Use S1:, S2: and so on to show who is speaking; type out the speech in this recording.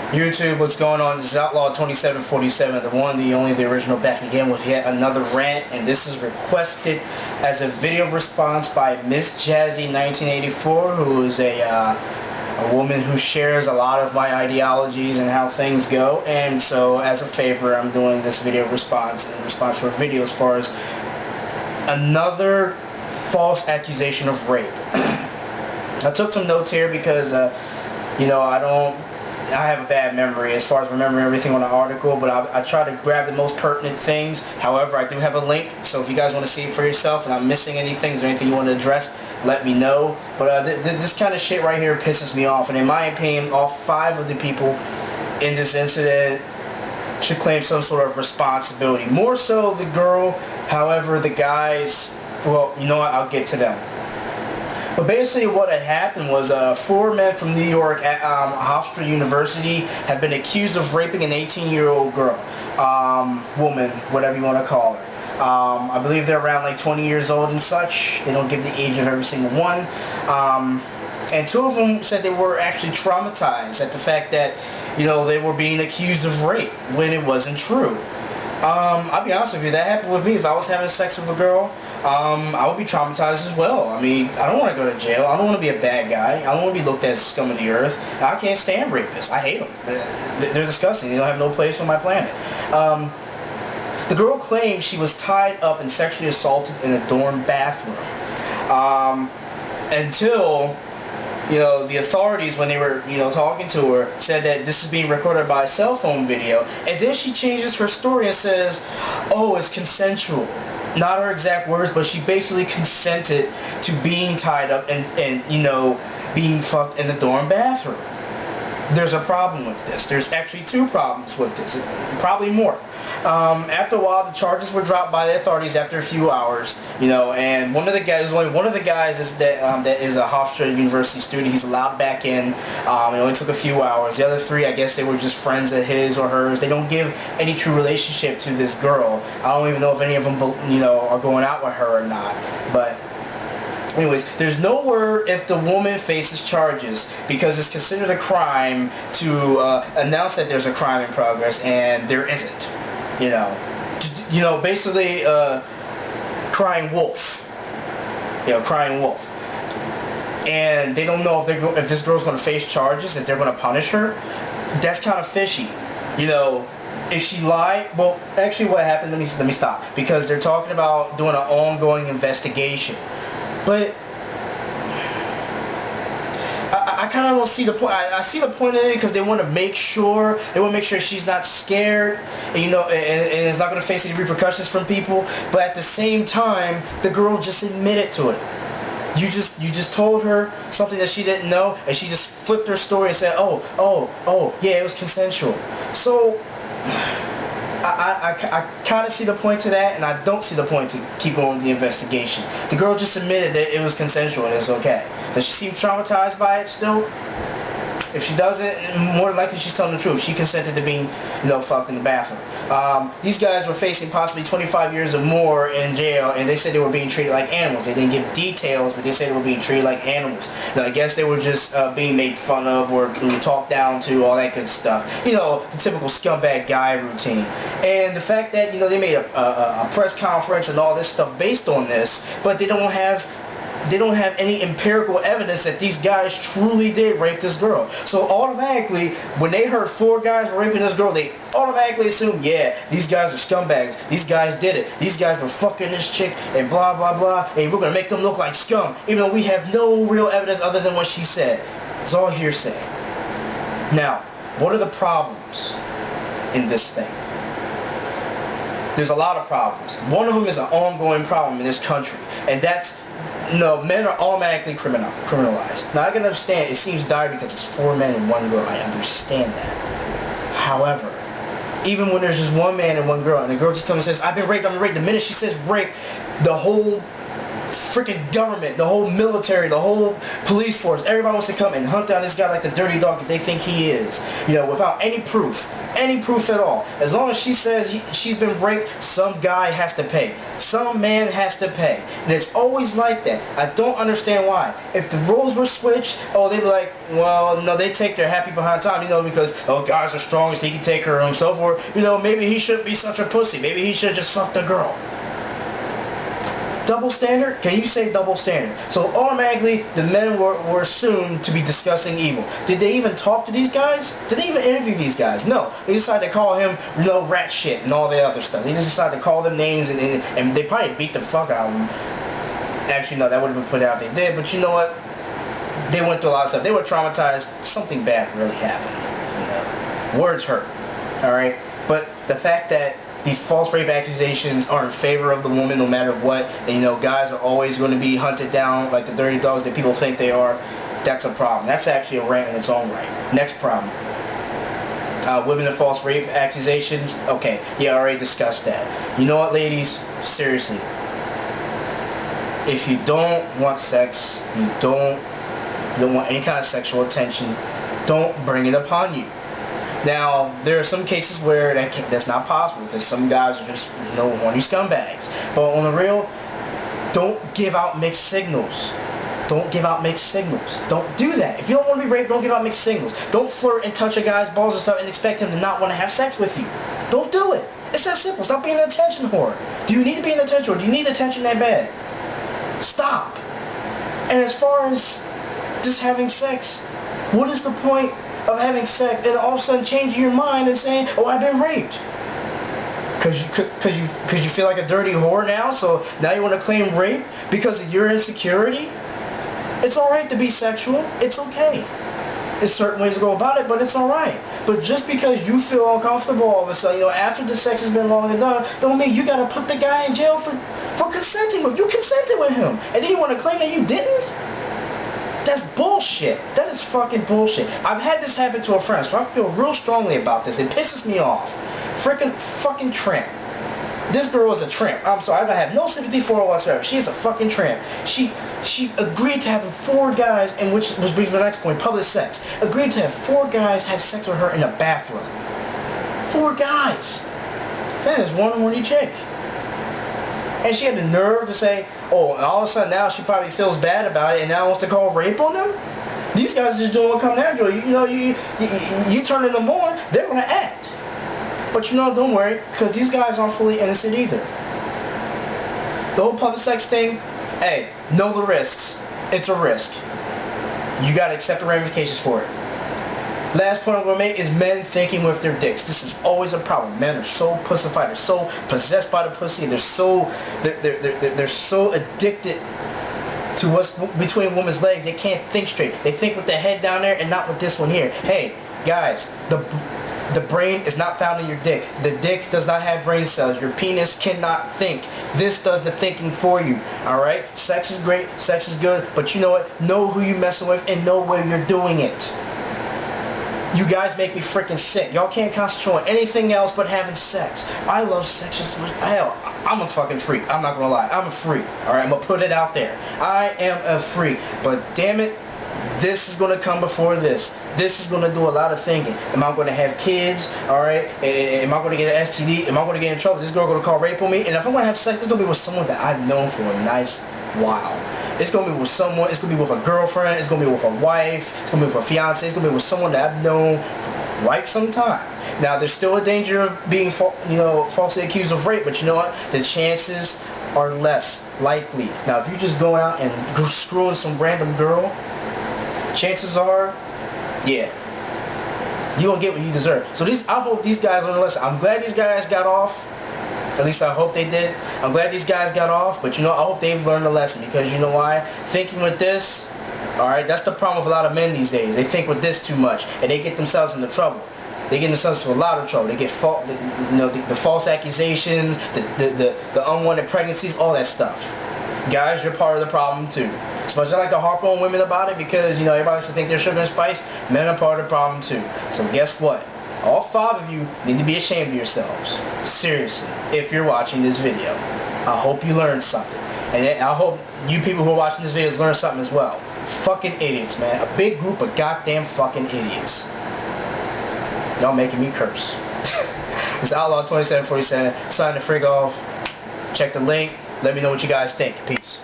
S1: YouTube, what's going on? This is Outlaw 2747, the one, the only, the original, back again with yet another rant, and this is requested as a video response by Miss Jazzy 1984, who is a woman who shares a lot of my ideologies and how things go, and so as a favor I'm doing this video response in response to her video as far as another false accusation of rape. I took some notes here because I have a bad memory as far as remembering everything on the article, but I try to grab the most pertinent things. However, I do have a link, so if you guys want to see it for yourself and I'm missing anything, is there anything you want to address, let me know. But this kind of shit right here pisses me off, and in my opinion, all 5 of the people in this incident should claim some sort of responsibility. More so the girl, however, the guys, well, you know what, I'll get to them. But basically what had happened was 4 men from New York at Hofstra University have been accused of raping an 18-year-old girl, woman, whatever you want to call her. I believe they're around like 20 years old and such. They don't give the age of every single one. And 2 of them said they were actually traumatized at the fact that, they were being accused of rape when it wasn't true. I'll be honest with you, that happened with me. If I was having sex with a girl, I would be traumatized as well. I mean, I don't want to go to jail. I don't want to be a bad guy. I don't want to be looked at as scum of the earth. I can't stand rapists. I hate them. They're disgusting. They don't have no place on my planet. The girl claimed she was tied up and sexually assaulted in a dorm bathroom. Until the authorities, when they were, talking to her, said that this is being recorded by a cell phone video, and then she changes her story and says, oh, it's consensual. Not her exact words, but she basically consented to being tied up and being fucked in the dorm bathroom. There's a problem with this. There's actually 2 problems with this, probably more. After a while, the charges were dropped by the authorities after a few hours, and one of the guys is that is a Hofstra University student. He's allowed back in. It only took a few hours. The other 3, I guess they were just friends of his or hers. They don't give any true relationship to this girl. I don't even know if any of them, are going out with her or not, but anyways, there's no word if the woman faces charges because it's considered a crime to announce that there's a crime in progress, and there isn't. Basically, crying wolf. Crying wolf. And they don't know if this girl's going to face charges, if they're going to punish her. That's kind of fishy. If she lied, well, actually, what happened? Let me stop, because they're talking about doing an ongoing investigation. But I kind of don't see the point. I see the point of it because they want to make sure she's not scared, and and is not going to face any repercussions from people. But at the same time, the girl just admitted to it. You just told her something that she didn't know, and she just flipped her story and said, oh, yeah, it was consensual. So I kind of see the point to that, and I don't see the point to keep going with the investigation. The girl just admitted that it was consensual and it's okay. Does she seem traumatized by it still? If she doesn't, more than likely she's telling the truth. She consented to being, fucked in the bathroom. These guys were facing possibly 25 years or more in jail, and they said they were being treated like animals. They didn't give details, but they said they were being treated like animals. Now, I guess they were just being made fun of or talked down to, all that good stuff. The typical scumbag guy routine. And the fact that, they made a press conference and all this stuff based on this, but they don't have any empirical evidence that these guys truly did rape this girl. So automatically, when they heard 4 guys were raping this girl, they automatically assumed, yeah, these guys are scumbags. These guys did it. These guys were fucking this chick and blah, blah, blah. And we're going to make them look like scum, even though we have no real evidence other than what she said. It's all hearsay. Now, what are the problems in this thing? There's a lot of problems. One of them is an ongoing problem in this country, and that's men are automatically criminalized. Now I can understand, it seems dire because it's 4 men and 1 girl. I understand that. However, even when there's just 1 man and 1 girl, and the girl just comes and says, I've been raped, the minute she says rape, the whole freaking government, the whole military, the whole police force, everybody wants to come and hunt down this guy like the dirty dog that they think he is, you know, without any proof at all. As long as she says she's been raped, some guy has to pay. Some man has to pay. And it's always like that. I don't understand why. If the roles were switched, oh, they'd be like, well, no, they take their happy behind time, you know, because, oh, guys are strong, so he can take her and so forth. You know, maybe he shouldn't be such a pussy. Maybe he should just fuck the girl. Double standard? Can you say double standard? So automatically, the men were assumed to be discussing evil. Did they even talk to these guys? Did they even interview these guys? No. They decided to call him, you know, rat shit and all the other stuff. They just decided to call them names, and they probably beat the fuck out of them. Actually, no, that would have been put out if they did, but you know what? They went through a lot of stuff. They were traumatized. Something bad really happened. You know? Words hurt. Alright? But the fact that these false rape accusations are in favor of the woman no matter what, and you know, guys are always going to be hunted down like the dirty dogs that people think they are, that's a problem. That's actually a rant in its own right. Next problem. Women and false rape accusations. Okay, yeah, I already discussed that. You know what, ladies? Seriously. If you don't want sex, you don't want any kind of sexual attention, don't bring it upon you. Now, there are some cases where that's not possible because some guys are just, you know, horny scumbags. But on the real, don't give out mixed signals. Don't give out mixed signals. Don't do that. If you don't want to be raped, don't give out mixed signals. Don't flirt and touch a guy's balls and stuff and expect him to not want to have sex with you. Don't do it. It's that simple. Stop being an attention whore. Do you need to be an attention whore? Do you need attention that bad? Stop. And as far as just having sex, what is the point of having sex and all of a sudden changing your mind and saying, oh, I've been raped? Because you feel like a dirty whore now, so now you want to claim rape because of your insecurity? It's alright to be sexual. It's okay. There's certain ways to go about it, but it's alright. But just because you feel uncomfortable all of a sudden, you know, after the sex has been long and done, don't mean you gotta put the guy in jail for consenting with. You consented with him. And then you want to claim that you didn't? That's bullshit. That is fucking bullshit. I've had this happen to a friend, so I feel real strongly about this. It pisses me off. Fucking tramp. This girl is a tramp. I'm sorry, I have no sympathy for her whatsoever. She is a fucking tramp. She agreed to having 4 guys, and which brings me to the next point, public sex. Agreed to have 4 guys have sex with her in a bathroom. 4 guys. That is one horny chick. And she had the nerve to say, oh, and all of a sudden now she probably feels bad about it and now wants to call rape on them? These guys are just doing what comes natural. You know, you turning them on, they're going to act. But you know, don't worry, because these guys aren't fully innocent either. The whole public sex thing, hey, know the risks. It's a risk. You got to accept the ramifications for it. Last point I'm going to make is men thinking with their dicks. This is always a problem. Men are so pussified. They're so possessed by the pussy. They're so addicted to what's between women's legs. They can't think straight. They think with their head down there and not with this one here. Hey, guys, the brain is not found in your dick. The dick does not have brain cells. Your penis cannot think. This does the thinking for you. Alright? Sex is great. Sex is good. But you know what? Know who you're messing with and know where you're doing it. You guys make me freaking sick. Y'all can't concentrate on anything else but having sex. I love sex just much. Hell, I'm a fucking freak. I'm not gonna lie. I'm a freak. Alright, I'm gonna put it out there. I am a freak. But damn it, this is gonna come before this. This is gonna do a lot of thinking. Am I gonna have kids? Alright? Am I gonna get an STD? Am I gonna get in trouble? This girl gonna call rape on me? And if I'm gonna have sex, it's gonna be with someone that I've known for a nice while. It's going to be with someone, it's going to be with a girlfriend, it's going to be with a wife, it's going to be with a fiance, it's going to be with someone that I've known for quite some time. Now, there's still a danger of being, falsely accused of rape, but you know what? The chances are less likely. Now, if you just go out and screwing some random girl, chances are, yeah, you're going to get what you deserve. So I hope these guys learn a lesson. I'm glad these guys got off. At least I hope they did. I'm glad these guys got off, but you know, I hope they've learned a lesson, because you know why? Thinking with this, alright, that's the problem with a lot of men these days. They think with this too much, and they get themselves into trouble. They get themselves into a lot of trouble. They get the false accusations, the unwanted pregnancies, all that stuff. Guys, you're part of the problem too. As much as I like to harp on women about it, because you know everybody likes to think they're sugar and spice, men are part of the problem too. So guess what? All 5 of you need to be ashamed of yourselves. Seriously, if you're watching this video. I hope you learned something. And I hope you people who are watching this video learn something as well. Fucking idiots, man. A big group of goddamn fucking idiots. Y'all making me curse. It's Outlaw 2747. Signing the frig off. Check the link. Let me know what you guys think. Peace.